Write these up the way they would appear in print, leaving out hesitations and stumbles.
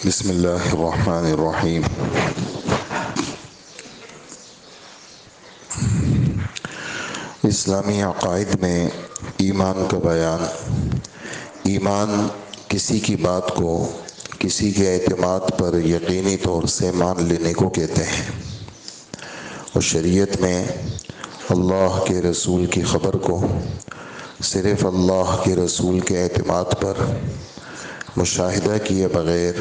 بسم اللہ الرحمن الرحیم۔ اسلامی عقائد میں ایمان کا بیان۔ ایمان کسی کی بات کو کسی کے اعتماد پر یقینی طور سے مان لینے کو کہتے ہیں، اور شریعت میں اللہ کے رسول کی خبر کو صرف اللہ کے رسول کے اعتماد پر مشاہدہ کیے بغیر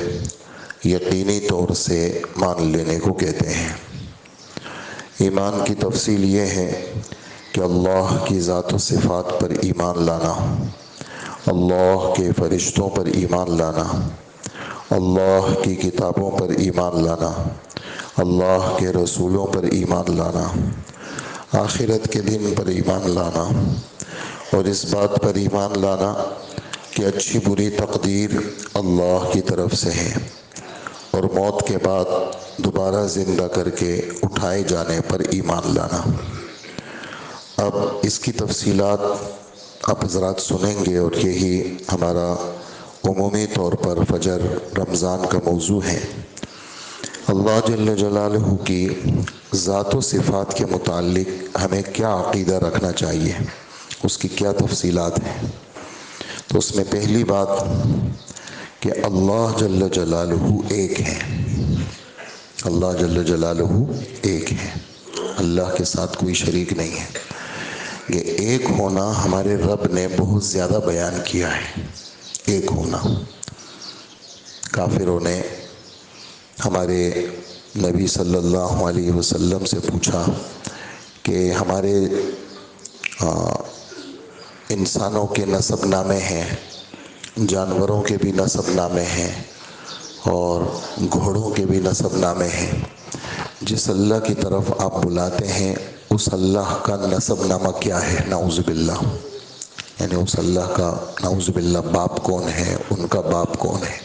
یقینی طور سے مان لینے کو کہتے ہیں۔ ایمان کی تفصیل یہ ہے کہ اللہ کی ذات و صفات پر ایمان لانا، اللہ کے فرشتوں پر ایمان لانا، اللہ کی کتابوں پر ایمان لانا، اللہ کے رسولوں پر ایمان لانا، آخرت کے دن پر ایمان لانا، اور اس بات پر ایمان لانا کہ اچھی بری تقدیر اللہ کی طرف سے ہے، اور موت کے بعد دوبارہ زندہ کر کے اٹھائے جانے پر ایمان لانا۔ اب اس کی تفصیلات آپ حضرات سنیں گے، اور یہی ہمارا عمومی طور پر فجر رمضان کا موضوع ہے۔ اللہ جل جلالہ کی ذات و صفات کے متعلق ہمیں کیا عقیدہ رکھنا چاہیے، اس کی کیا تفصیلات ہیں۔ تو اس میں پہلی بات کہ اللہ جل جلالہ ایک ہے۔ اللہ جل جلالہ ایک ہے، اللہ کے ساتھ کوئی شریک نہیں ہے۔ یہ ایک ہونا ہمارے رب نے بہت زیادہ بیان کیا ہے، ایک ہونا۔ کافروں نے ہمارے نبی صلی اللہ علیہ وسلم سے پوچھا کہ ہمارے انسانوں کے نسب نامے ہیں، جانوروں کے بھی نسب نامے ہیں، اور گھوڑوں کے بھی نسب نامے ہیں۔ جس اللہ کی طرف آپ بلاتے ہیں اس اللہ کا نسب نامہ کیا ہے؟ نعوذ باللہ، یعنی اس اللہ کا نعوذ باللہ باپ کون ہے، ان کا باپ کون ہے۔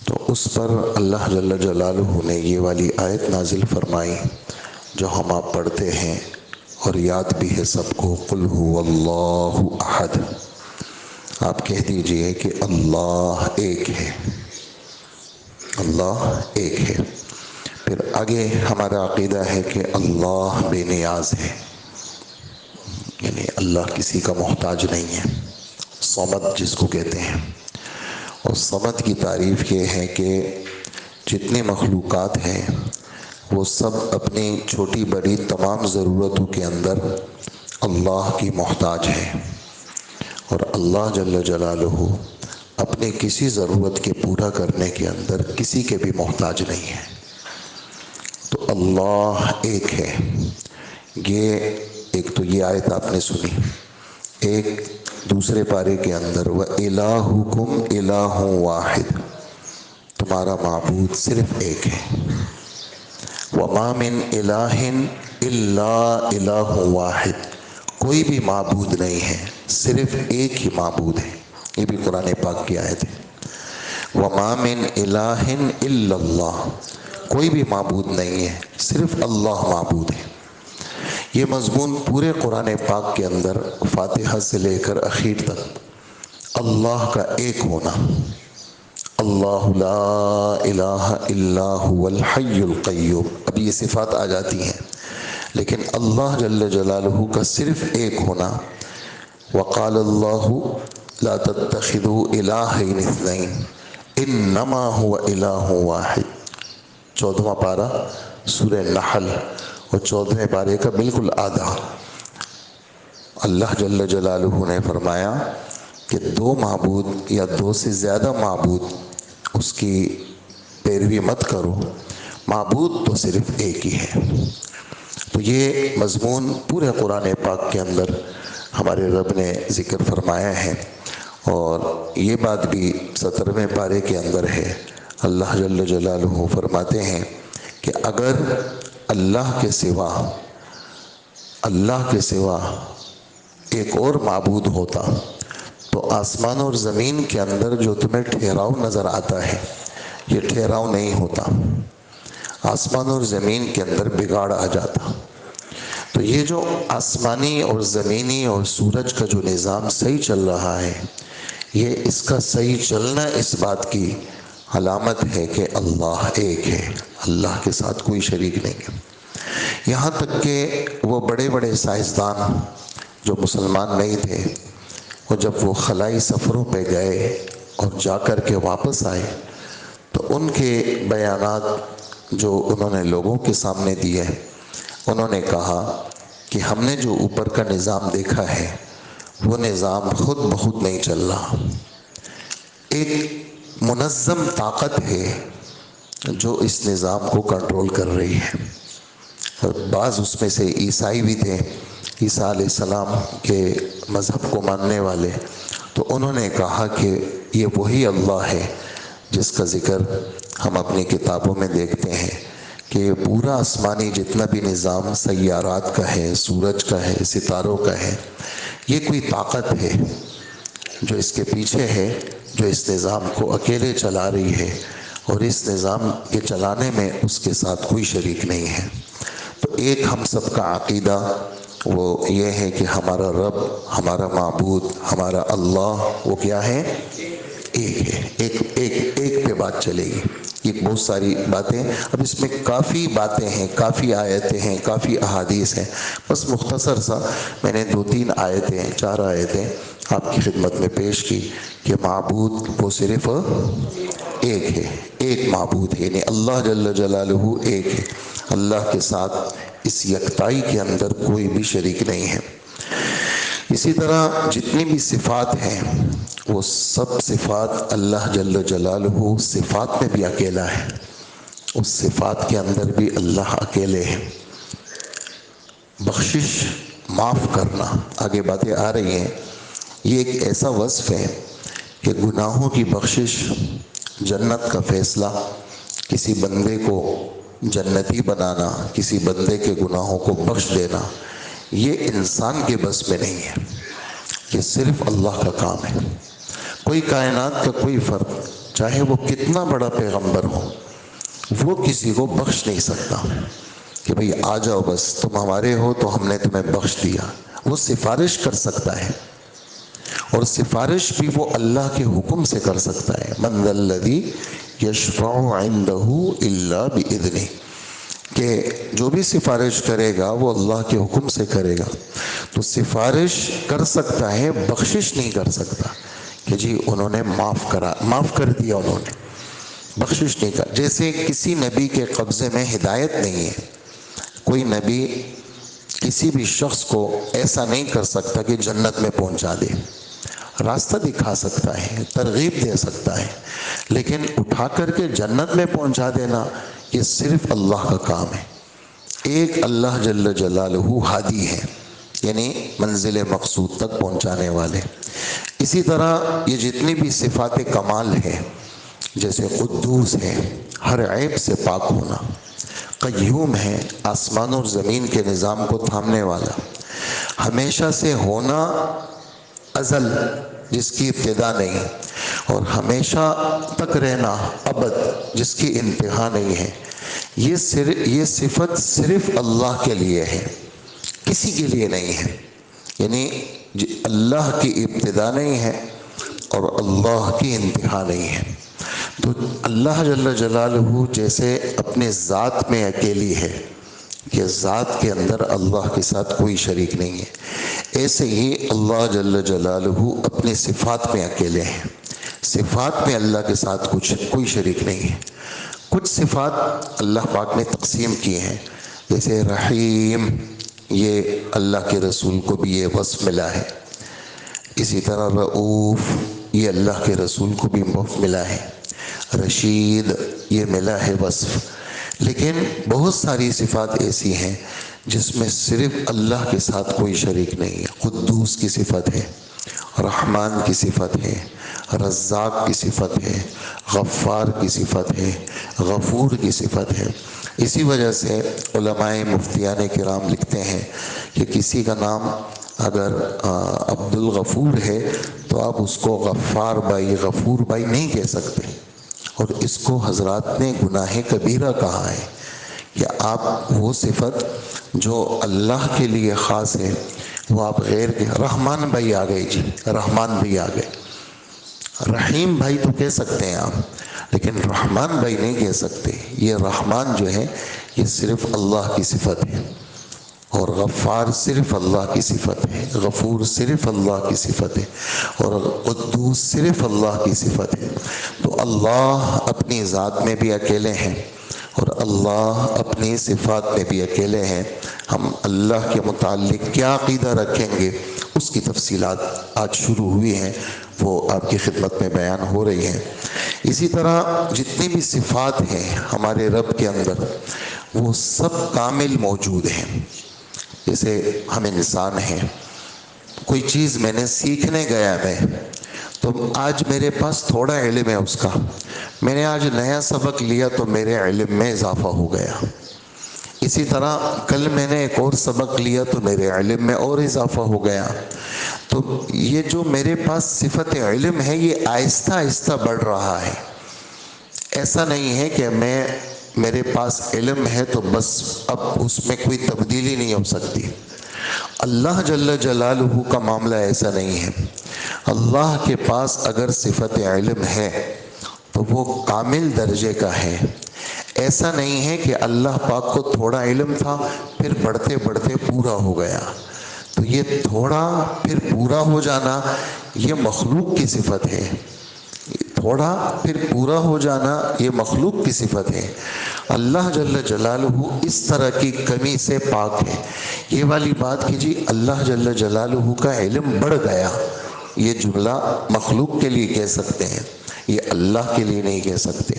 تو اس پر اللہ جل جلالہ نے یہ والی آیت نازل فرمائی جو ہم آپ پڑھتے ہیں اور یاد بھی ہے سب کو، قل هو اللہ احد۔ آپ کہہ دیجئے کہ اللہ ایک ہے، اللہ ایک ہے۔ پھر آگے ہمارا عقیدہ ہے کہ اللہ بے نیاز ہے، یعنی اللہ کسی کا محتاج نہیں ہے، صمد جس کو کہتے ہیں۔ اور صمد کی تعریف یہ ہے کہ جتنی مخلوقات ہیں وہ سب اپنی چھوٹی بڑی تمام ضرورتوں کے اندر اللہ کی محتاج ہے، اور اللہ جل جلالہ اپنے کسی ضرورت کے پورا کرنے کے اندر کسی کے بھی محتاج نہیں ہے۔ تو اللہ ایک ہے۔ یہ ایک تو یہ آیت آپ نے سنی۔ ایک دوسرے پارے کے اندر وَإِلَٰهُكُمْ إِلَٰهٌ وَاحِدٌ، تمہارا معبود صرف ایک ہے۔ وَمَا مِنْ إِلَٰهٍ إِلَّا إِلَٰهٌ وَاحِدٌ، کوئی بھی معبود نہیں ہے، صرف ایک ہی معبود ہے۔ یہ بھی قرآن پاک کی آیت ہے۔ وَمَا مِنْ إِلَٰهٍ إِلَّا اللَّهُ، کوئی بھی معبود نہیں ہے، صرف اللہ معبود ہے۔ یہ مضمون پورے قرآن پاک کے اندر فاتحہ سے لے کر اخیر تک اللہ کا ایک ہونا، اللہ لا الہ الا هو الحی القیوم، اب یہ صفات آ جاتی ہیں، لیکن اللہ جل جلالہ کا صرف ایک ہونا۔ وقال اللہ لا تتخذوا الہین اثنین انما هو الہ واحد، 14واں پارہ سورہ نحل، اور 14ویں پارے کا بالکل آدھا۔ اللہ جل جلالہ نے فرمایا کہ دو معبود یا دو سے زیادہ معبود اس کی پیروی مت کرو، معبود تو صرف ایک ہی ہے۔ تو یہ مضمون پورے قرآن پاک کے اندر ہمارے رب نے ذکر فرمایا ہے، اور یہ بات بھی 17ویں پارے کے اندر ہے۔ اللہ جل جلالہ فرماتے ہیں کہ اگر اللہ کے سوا ایک اور معبود ہوتا تو آسمان اور زمین کے اندر جو تمہیں ٹھہراؤ نظر آتا ہے یہ ٹھہراؤ نہیں ہوتا، آسمان اور زمین کے اندر بگاڑ آ جاتا۔ تو یہ جو آسمانی اور زمینی اور سورج کا جو نظام صحیح چل رہا ہے، یہ اس کا صحیح چلنا اس بات کی علامت ہے کہ اللہ ایک ہے، اللہ کے ساتھ کوئی شریک نہیں ہے۔ یہاں تک کہ وہ بڑے بڑے سائنسدان جو مسلمان نہیں تھے، وہ جب وہ خلائی سفروں پہ گئے اور جا کر کے واپس آئے تو ان کے بیانات جو انہوں نے لوگوں کے سامنے دیے، انہوں نے کہا کہ ہم نے جو اوپر کا نظام دیکھا ہے وہ نظام خود بخود نہیں چل رہا، ایک منظم طاقت ہے جو اس نظام کو کنٹرول کر رہی ہے۔ اور بعض اس میں سے عیسائی بھی تھے، عیسیٰ علیہ السلام کے مذہب کو ماننے والے، تو انہوں نے کہا کہ یہ وہی اللہ ہے جس کا ذکر ہم اپنی کتابوں میں دیکھتے ہیں کہ یہ پورا آسمانی جتنا بھی نظام سیارات کا ہے، سورج کا ہے، ستاروں کا ہے، یہ کوئی طاقت ہے جو اس کے پیچھے ہے، جو اس نظام کو اکیلے چلا رہی ہے، اور اس نظام کے چلانے میں اس کے ساتھ کوئی شریک نہیں ہے۔ تو ایک ہم سب کا عقیدہ وہ یہ ہے کہ ہمارا رب، ہمارا معبود، ہمارا اللہ وہ کیا ہے؟ ایک ہے، ایک پہ بات چلے گی۔ یہ بہت ساری باتیں، اب اس میں کافی باتیں ہیں، کافی آیتیں ہیں، کافی احادیث ہیں، بس مختصر سا میں نے 2-3 آیتیں، 4 آیتیں آپ کی خدمت میں پیش کی کہ معبود وہ صرف ایک ہے، ایک معبود ہے، یعنی اللہ جل جلالہ ایک ہے، اللہ کے ساتھ اس یکتائی کے اندر کوئی بھی شریک نہیں ہے۔ اسی طرح جتنی بھی صفات ہیں وہ سب صفات اللہ جل جلالہ صفات میں بھی اکیلا ہے، اس صفات کے اندر بھی اللہ اکیلے ہیں۔ بخشش، معاف کرنا، آگے باتیں آ رہی ہیں، یہ ایک ایسا وصف ہے کہ گناہوں کی بخشش، جنت کا فیصلہ، کسی بندے کو جنتی بنانا، کسی بندے کے گناہوں کو بخش دینا، یہ انسان کے بس میں نہیں ہے، یہ صرف اللہ کا کام ہے۔ کوئی کائنات کا کوئی فرد چاہے وہ کتنا بڑا پیغمبر ہو، وہ کسی کو بخش نہیں سکتا کہ بھئی آ جاؤ بس تم ہمارے ہو تو ہم نے تمہیں بخش دیا۔ وہ سفارش کر سکتا ہے، اور سفارش بھی وہ اللہ کے حکم سے کر سکتا ہے۔ من ذا الذی یشفع عندہ الا باذنہ، کہ جو بھی سفارش کرے گا وہ اللہ کے حکم سے کرے گا۔ تو سفارش کر سکتا ہے، بخشش نہیں کر سکتا کہ جی انہوں نے معاف کر دیا، انہوں نے بخشش نہیں کر۔ جیسے کسی نبی کے قبضے میں ہدایت نہیں ہے، کوئی نبی کسی بھی شخص کو ایسا نہیں کر سکتا کہ جنت میں پہنچا دے، راستہ دکھا سکتا ہے، ترغیب دے سکتا ہے، لیکن اٹھا کر کے جنت میں پہنچا دینا یہ صرف اللہ کا کام ہے۔ ایک اللہ جل جلالہ ہادی ہے، یعنی منزل مقصود تک پہنچانے والے۔ اسی طرح یہ جتنی بھی صفات کمال ہے، جیسے قدوس ہے، ہر عیب سے پاک ہونا، قیوم ہے، آسمان اور زمین کے نظام کو تھامنے والا، ہمیشہ سے ہونا، ازل جس کی ابتدا نہیں، اور ہمیشہ تک رہنا، ابد جس کی انتہا نہیں ہے، یہ صفت صرف اللہ کے لیے ہے، کسی کے لیے نہیں ہے۔ یعنی اللہ کی ابتدا نہیں ہے اور اللہ کی انتہا نہیں ہے۔ تو اللہ جل جلالہ جیسے اپنے ذات میں اکیلی ہے کہ ذات کے اندر اللہ کے ساتھ کوئی شریک نہیں ہے، ایسے ہی اللہ جل جلالہ اپنے صفات میں اکیلے ہیں، صفات میں اللہ کے ساتھ کوئی شریک نہیں ہے۔ کچھ صفات اللہ پاک نے تقسیم کی ہیں، جیسے رحیم، یہ اللہ کے رسول کو بھی یہ وصف ملا ہے۔ اسی طرح رؤوف، یہ اللہ کے رسول کو بھی ملا ہے۔ رشید، یہ ملا ہے وصف۔ لیکن بہت ساری صفات ایسی ہیں جس میں صرف اللہ کے ساتھ کوئی شریک نہیں ہے۔ قدوس کی صفت ہے، رحمان کی صفت ہے، رزاق کی صفت ہے، غفار کی صفت ہے، غفور کی صفت ہے۔ اسی وجہ سے علماء مفتیان کرام لکھتے ہیں کہ کسی کا نام اگر عبد الغفور ہے تو آپ اس کو غفار بھائی، غفور بھائی نہیں کہہ سکتے، اور اس کو حضرات نے گناہ کبیرہ کہا ہے کہ آپ وہ صفت جو اللہ کے لیے خاص ہے وہ آپ غیر کے، رحمان بھائی آ گئے، جی رحمان بھی آ گئے، رحیم بھائی تو کہہ سکتے ہیں آپ، لیکن رحمان بھائی نہیں کہہ سکتے. یہ رحمان جو ہے یہ صرف اللہ کی صفت ہے، اور غفار صرف اللہ کی صفت ہے، غفور صرف اللہ کی صفت ہے، اور قدوس صرف اللہ کی صفت ہے. تو اللہ اپنی ذات میں بھی اکیلے ہیں اور اللہ اپنی صفات میں بھی اکیلے ہیں. ہم اللہ کے متعلق کیا عقیدہ رکھیں گے اس کی تفصیلات آج شروع ہوئی ہیں، وہ آپ کی خدمت میں بیان ہو رہی ہیں. اسی طرح جتنی بھی صفات ہیں ہمارے رب کے اندر وہ سب کامل موجود ہیں. جیسے ہم انسان ہیں، کوئی چیز میں نے سیکھنے گیا تو آج میرے پاس تھوڑا علم ہے اس کا، میں نے آج نیا سبق لیا تو میرے علم میں اضافہ ہو گیا. اسی طرح کل میں نے ایک اور سبق لیا تو میرے علم میں اور اضافہ ہو گیا. تو یہ جو میرے پاس صفت علم ہے یہ آہستہ آہستہ بڑھ رہا ہے. ایسا نہیں ہے کہ میرے پاس علم ہے تو بس اب اس میں کوئی تبدیلی نہیں ہو سکتی. اللہ جل جلالہ کا معاملہ ایسا نہیں ہے. اللہ کے پاس اگر صفت علم ہے تو وہ کامل درجے کا ہے. ایسا نہیں ہے کہ اللہ پاک کو تھوڑا علم تھا پھر بڑھتے بڑھتے پورا ہو گیا. تو یہ تھوڑا پھر پورا ہو جانا یہ مخلوق کی صفت ہے. تھوڑا پھر پورا ہو جانا یہ مخلوق کی صفت ہے. اللہ جل جلالہ اس طرح کی کمی سے پاک ہے. یہ والی بات کہ جی اللہ جل جلالہ کا علم بڑھ گیا، یہ جملہ مخلوق کے لیے کہہ سکتے ہیں، یہ اللہ کے لیے نہیں کہہ سکتے.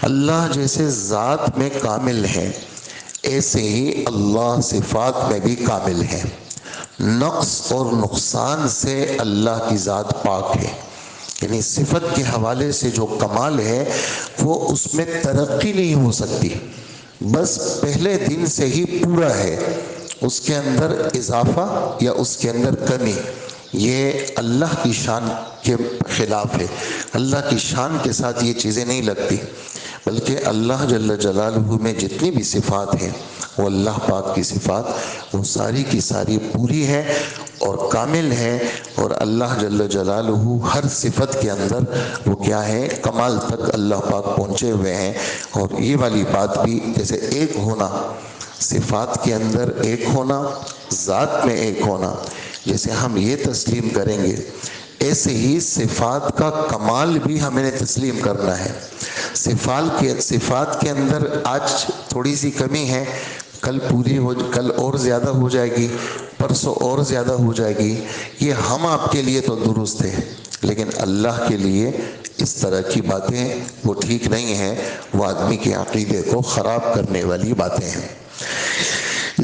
اللہ جیسے ذات میں کامل ہے ایسے ہی اللہ صفات میں بھی کامل ہے. نقص اور نقصان سے اللہ کی ذات پاک ہے. یعنی صفت کے حوالے سے جو کمال ہے وہ اس میں ترقی نہیں ہو سکتی، بس پہلے دن سے ہی پورا ہے. اس کے اندر اضافہ یا اس کے اندر کمی یہ اللہ کی شان کے خلاف ہے. اللہ کی شان کے ساتھ یہ چیزیں نہیں لگتی، بلکہ اللہ جل جلالہ میں جتنی بھی صفات ہیں وہ اللہ پاک کی صفات وہ ساری کی ساری پوری ہے اور کامل ہے. اور اللہ جل جلالہ ہر صفت کے اندر وہ کیا ہے، کمال تک اللہ پاک پہنچے ہوئے ہیں. اور یہ والی بات بھی جیسے ایک ہونا، صفات کے اندر ایک ہونا، ذات میں ایک ہونا، جیسے ہم یہ تسلیم کریں گے ایسے ہی صفات کا کمال بھی ہمیں تسلیم کرنا ہے. صفات کے اندر آج تھوڑی سی کمی ہے، کل اور زیادہ ہو جائے گی، پرسوں اور زیادہ ہو جائے گی. یہ ہم آپ کے لیے تو درست ہے، لیکن اللہ کے لیے اس طرح کی باتیں وہ ٹھیک نہیں ہیں، وہ آدمی کے عقیدے کو خراب کرنے والی باتیں ہیں.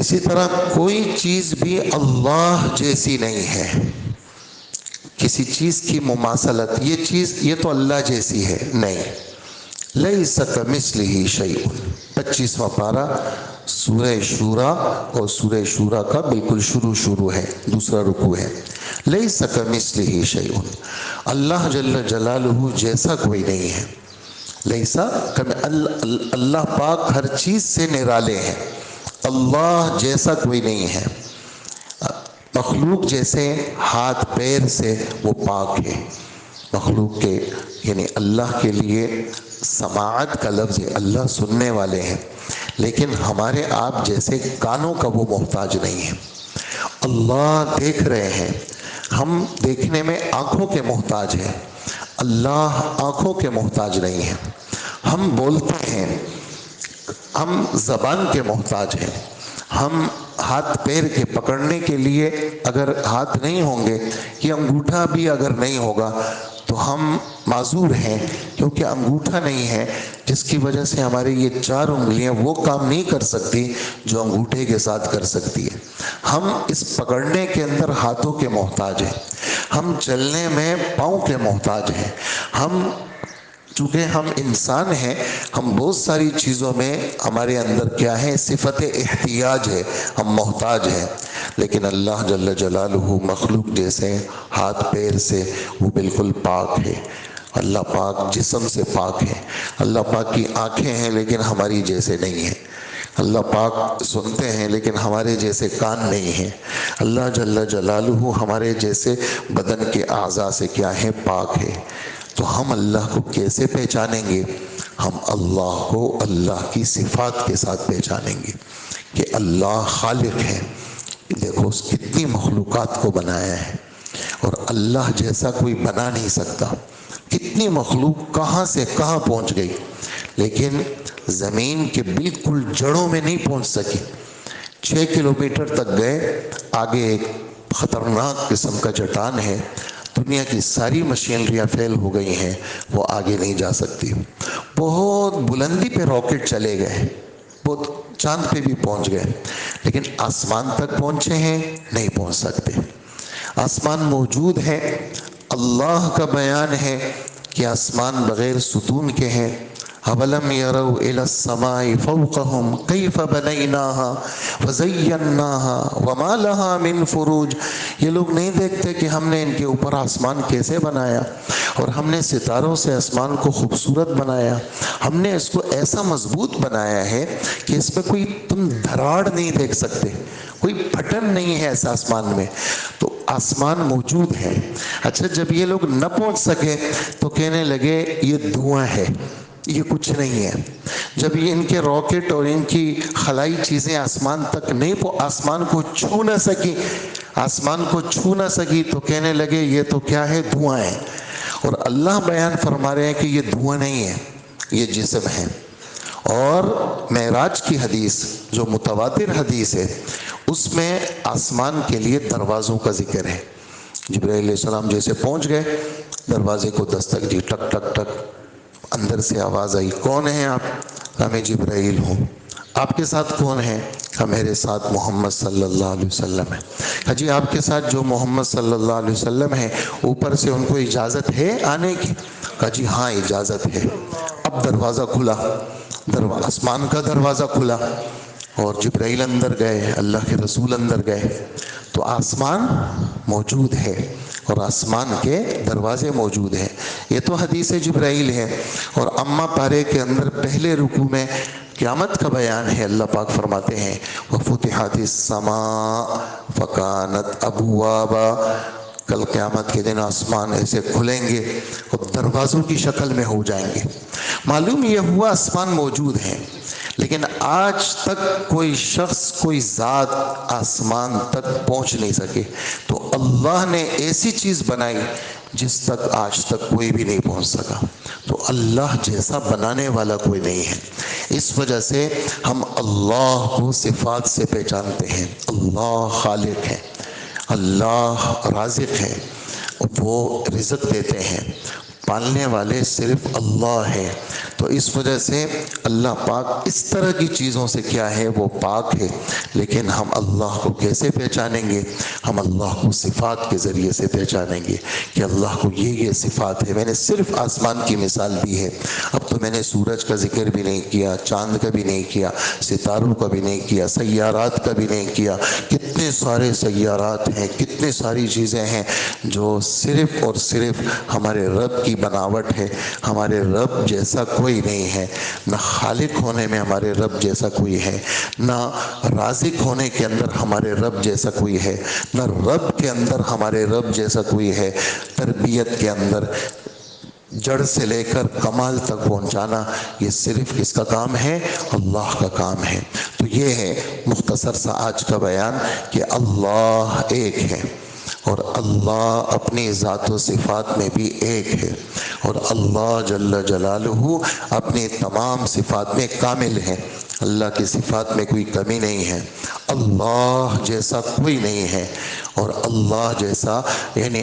اسی طرح کوئی چیز بھی اللہ جیسی نہیں ہے. کسی چیز کی مماثلت، یہ چیز یہ تو اللہ جیسی ہے نہیں. لیس کمثلہ شیء، 25واں پارہ سورہ شورا، اور سورہ شورا کا بالکل شروع ہے، دوسرا رکوع ہے. لیس کمثلہ شیء، اللہ جل جلالہ جیسا کوئی نہیں ہے. لیسا اللہ پاک ہر چیز سے نرالے ہیں، اللہ جیسا کوئی نہیں ہے. مخلوق جیسے ہاتھ پیر سے وہ پاک ہے. مخلوق کے یعنی اللہ کے لیے سماعت کا لفظ ہے، اللہ سننے والے ہیں، لیکن ہمارے آپ جیسے کانوں کا وہ محتاج نہیں ہے. اللہ دیکھ رہے ہیں، ہم دیکھنے میں آنکھوں کے محتاج ہیں، اللہ آنکھوں کے محتاج نہیں ہیں. ہم بولتے ہیں، ہم زبان کے محتاج ہیں. ہم ہاتھ پیر کے پکڑنے کے لیے اگر ہاتھ نہیں ہوں گے، یہ انگوٹھا بھی اگر نہیں ہوگا تو ہم معذور ہیں، کیونکہ انگوٹھا نہیں ہے، جس کی وجہ سے ہماری یہ 4 انگلیاں وہ کام نہیں کر سکتی جو انگوٹھے کے ساتھ کر سکتی ہے. ہم اس پکڑنے کے اندر ہاتھوں کے محتاج ہیں، ہم چلنے میں پاؤں کے محتاج ہیں. ہم چونکہ ہم انسان ہیں، ہم بہت ساری چیزوں میں ہمارے اندر کیا ہے، صفت احتیاج ہے، ہم محتاج ہیں. لیکن اللہ جل جلالہ مخلوق جیسے ہاتھ پیر سے وہ بالکل پاک ہے. اللہ پاک جسم سے پاک ہے. اللہ پاک کی آنکھیں ہیں لیکن ہماری جیسے نہیں ہیں. اللہ پاک سنتے ہیں لیکن ہمارے جیسے کان نہیں ہیں. اللہ جل جلالہ ہمارے جیسے بدن کے اعضاء سے کیا ہے، پاک ہے. تو ہم اللہ کو کیسے پہچانیں گے؟ ہم اللہ کو اللہ کی صفات کے ساتھ پہچانیں گے کہ اللہ خالق ہے. دیکھو اس کتنی مخلوقات کو بنایا ہے اور اللہ جیسا کوئی بنا نہیں سکتا. کتنی مخلوق کہاں سے کہاں پہنچ گئی، لیکن زمین کے بالکل جڑوں میں نہیں پہنچ سکی. 6 کلومیٹر تک گئے، آگے ایک خطرناک قسم کا چٹان ہے، دنیا کی ساری مشینریاں فیل ہو گئی ہیں، وہ آگے نہیں جا سکتی. بہت بلندی پہ راکٹ چلے گئے، بہت چاند پہ بھی پہنچ گئے، لیکن آسمان تک پہنچے ہیں؟ نہیں پہنچ سکتے. آسمان موجود ہے، اللہ کا بیان ہے کہ آسمان بغیر ستون کے ہیں. اَوَلَمْ يَرَوْا إِلَى السَّمَاءِ فَوْقَهُمْ كَيْفَ بَنَيْنَاهَا وَزَيَّنَّاهَا وَمَا لَهَا مِنْ فُرُوجٍ. یہ لوگ نہیں دیکھتے کہ ہم نے ان کے اوپر آسمان کیسے بنایا، اور ہم نے ستاروں سے آسمان کو خوبصورت بنایا. ہم نے اس کو ایسا مضبوط بنایا ہے کہ اس میں کوئی تم دھراڑ نہیں دیکھ سکتے، کوئی بٹن نہیں ہے اس آسمان میں. تو آسمان موجود ہے. اچھا، جب یہ لوگ نہ پہنچ سکے تو کہنے لگے یہ دھواں ہے، یہ کچھ نہیں ہے. جب یہ ان کے راکٹ اور ان کی خلائی چیزیں آسمان تک نہیں آسمان کو چھو نہ سکی تو کہنے لگے یہ تو کیا ہے، دھواں ہے. اور اللہ بیان فرما رہے ہیں کہ یہ دھواں نہیں ہے، یہ جسم ہے. اور معراج کی حدیث جو متواتر حدیث ہے، اس میں آسمان کے لیے دروازوں کا ذکر ہے. جبرائیل علیہ السلام جیسے پہنچ گئے، دروازے کو دستک دی، ٹک ٹک ٹک. اندر سے آواز آئی، کون ہیں آپ؟ کہا میں جبرائیل ہوں. آپ کے ساتھ کون ہیں؟ کہا میرے ساتھ محمد صلی اللہ علیہ وسلم ہے. کہا جی آپ کے ساتھ جو محمد صلی اللہ علیہ وسلم ہے، اوپر سے ان کو اجازت ہے آنے کی؟ کہا جی ہاں اجازت ہے. اب دروازہ کھلا، آسمان کا دروازہ کھلا اور جبرائیل اندر گئے، اللہ کے رسول اندر گئے. تو آسمان موجود ہے اور آسمان کے دروازے موجود ہیں. یہ تو حدیث جبرائیل ہے. اور اما پارے کے اندر پہلے رکوع میں قیامت کا بیان ہے. اللہ پاک فرماتے ہیں وَفُتِحَتِ السَّمَاءُ فَكَانَتْ أَبْوَابًا. کل قیامت کے دن آسمان ایسے کھلیں گے اور دروازوں کی شکل میں ہو جائیں گے. معلوم یہ ہوا آسمان موجود ہیں، لیکن آج تک کوئی شخص، کوئی ذات آسمان تک پہنچ نہیں سکے. تو اللہ نے ایسی چیز بنائی جس تک آج تک کوئی بھی نہیں پہنچ سکا. تو اللہ جیسا بنانے والا کوئی نہیں ہے. اس وجہ سے ہم اللہ کو صفات سے پہچانتے ہیں. اللہ خالق ہے، اللہ رازق ہے، وہ رزق دیتے ہیں، پالنے والے صرف اللہ ہے. تو اس وجہ سے اللہ پاک اس طرح کی چیزوں سے کیا ہے، وہ پاک ہے. لیکن ہم اللہ کو کیسے پہچانیں گے؟ ہم اللہ کو صفات کے ذریعے سے پہچانیں گے کہ اللہ کو یہ صفات ہے. میں نے صرف آسمان کی مثال دی ہے. اب تو میں نے سورج کا ذکر بھی نہیں کیا، چاند کا بھی نہیں کیا، ستاروں کا بھی نہیں کیا، سیارات کا بھی نہیں کیا. کتنے سارے سیارات ہیں، کتنے ساری چیزیں ہیں جو صرف اور صرف ہمارے رب کی بناوٹ ہے. ہمارے رب جیسا کوئی نہیں ہے. نہ خالق ہونے میں ہمارے رب جیسا کوئی ہے، نہ رازق ہونے کے اندر ہمارے رب جیسا کوئی ہے، نہ رب کے اندر ہمارے رب جیسا کوئی ہے. تربیت کے اندر جڑ سے لے کر کمال تک پہنچانا، یہ صرف کس کا کام ہے؟ اللہ کا کام ہے. تو یہ ہے مختصر سا آج کا بیان کہ اللہ ایک ہے، اور اللہ اپنی ذات و صفات میں بھی ایک ہے، اور اللہ جل جلالہ اپنی تمام صفات میں کامل ہے. اللہ کی صفات میں کوئی کمی نہیں ہے. اللہ جیسا کوئی نہیں ہے، اور اللہ جیسا یعنی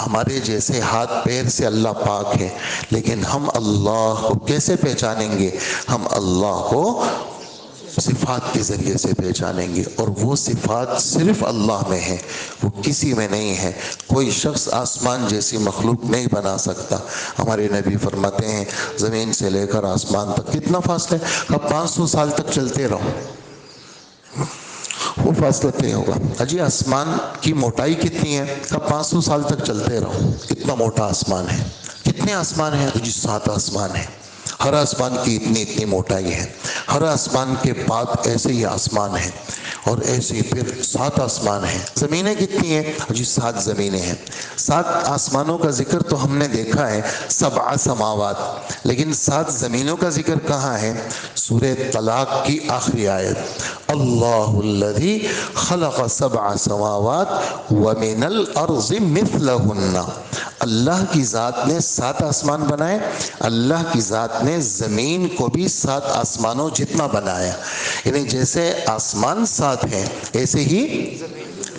ہمارے جیسے ہاتھ پیر سے اللہ پاک ہے. لیکن ہم اللہ کو کیسے پہچانیں گے؟ ہم اللہ کو صفات کے ذریعے سے پہچانیں گے، اور وہ صفات صرف اللہ میں ہیں، وہ کسی میں نہیں ہے. کوئی شخص آسمان جیسی مخلوق نہیں بنا سکتا. ہمارے نبی فرماتے ہیں زمین سے لے کر آسمان تک کتنا فاصلہ ہے؟ اب 500 سال تک چلتے رہو، وہ فاصلہ طے ہوگا. اجی آسمان کی موٹائی کتنی ہے؟ اب 500 سال تک چلتے رہو. کتنا موٹا آسمان ہے؟ کتنے آسمان ہیں؟ جی 7 آسمان ہیں. ہر آسمان کی اتنی موٹائی ہے. ہر آسمان کے بعد ایسے ہی آسمان ہیں. اور ایسے ہی پھر 7 آسمان ہیں. زمینیں کتنی ہیں جی؟ 7 زمینیں ہیں. 7 آسمانوں کا ذکر تو ہم نے دیکھا ہے 7 سماوات، لیکن 7 زمینوں کا ذکر کہاں ہے؟ سورہ طلاق کی آخری آیت، اللہ الذی خلق 7 سماوات ومن الارض مثلہن. اللہ کی ذات نے 7 آسمان بنائے، اللہ کی ذات نے زمین کو بھی 7 آسمانوں جتنا بنایا. یعنی جیسے آسمان 7 ہیں ایسے ہی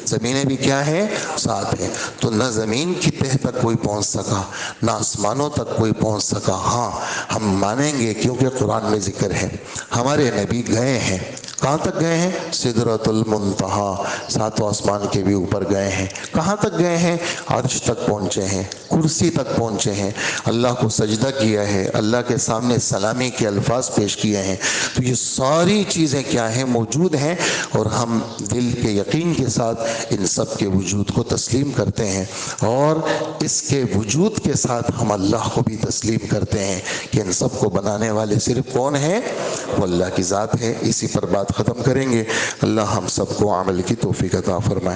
زمینیں بھی کیا ہیں؟ 7 ہیں. تو نہ زمین کی تہ تک کوئی پہنچ سکا، نہ آسمانوں تک کوئی پہنچ سکا. ہاں ہم مانیں گے کیونکہ قرآن میں ذکر ہے، ہمارے نبی گئے ہیں. کہاں تک گئے ہیں؟ سدرۃ المنتہا، 7 آسمان کے بھی اوپر گئے ہیں. کہاں تک گئے ہیں؟ عرش تک پہنچے ہیں، کرسی تک پہنچے ہیں، اللہ کو سجدہ کیا ہے، اللہ کے سامنے سلامی کے الفاظ پیش کیے ہیں. تو یہ ساری چیزیں کیا ہیں؟ موجود ہیں. اور ہم دل کے یقین کے ساتھ ان سب کے وجود کو تسلیم کرتے ہیں، اور اس کے وجود کے ساتھ ہم اللہ کو بھی تسلیم کرتے ہیں کہ ان سب کو بنانے والے صرف کون ہیں؟ وہ اللہ کی ذات ہے. اسی پر بات ختم کریں گے. اللہ ہم سب کو عمل کی توفیق عطا فرمائے.